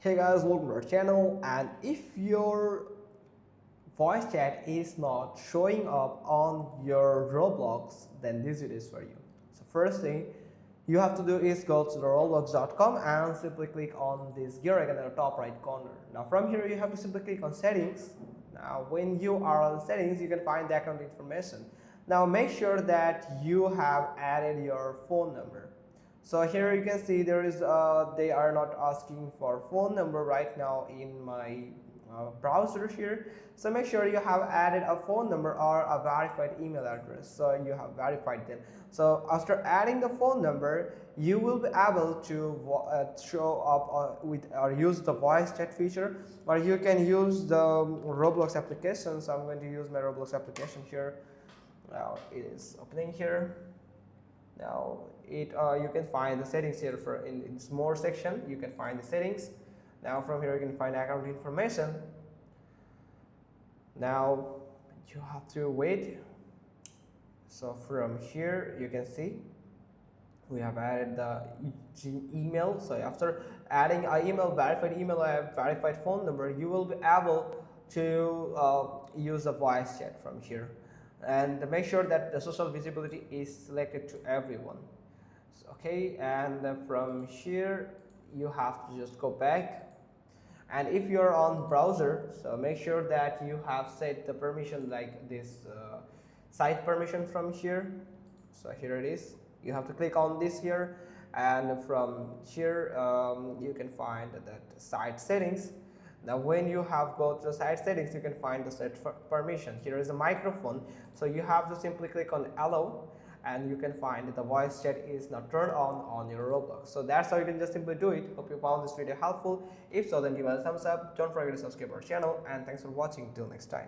Hey guys, welcome to our channel. And if your voice chat is not showing up on your Roblox, then this video is for you. So first thing you have to do is go to the roblox.com and simply click on this gear icon at the top right corner. Now from here you have to simply click on settings. Now when you are on settings, you can find the account information. Now make sure that you have added your phone number. So here you can see there is they are not asking for phone number right now in my browser here. So make sure you have added a phone number or a verified email address, so you have verified them. So after adding the phone number, you will be able to show up with or use the voice chat feature, or you can use the Roblox application. So I'm going to use my Roblox application here. Now it is opening here. Now you can find the settings here for in more section. You can find the settings. Now from here you can find account information. Now you have to wait. So from here you can see we have added the email. So after adding an email, verified email, a verified phone number, you will be able to use the voice chat from here. And make sure that the social visibility is selected to everyone. So, okay, and from here you have to just go back, and if you're on browser, so make sure that you have set the permission like this site permission from here. So here it is. You have to click on this here, and from here you can find that site settings. Now when you have go to the site settings, you can find the set permission. Here is a microphone, so you have to simply click on allow, and you can find that the voice chat is not turned on your Roblox. So that's how you can just simply do it. Hope you found this video helpful. If so, then give us a thumbs up. Don't forget to subscribe our channel, and thanks for watching. Till next time.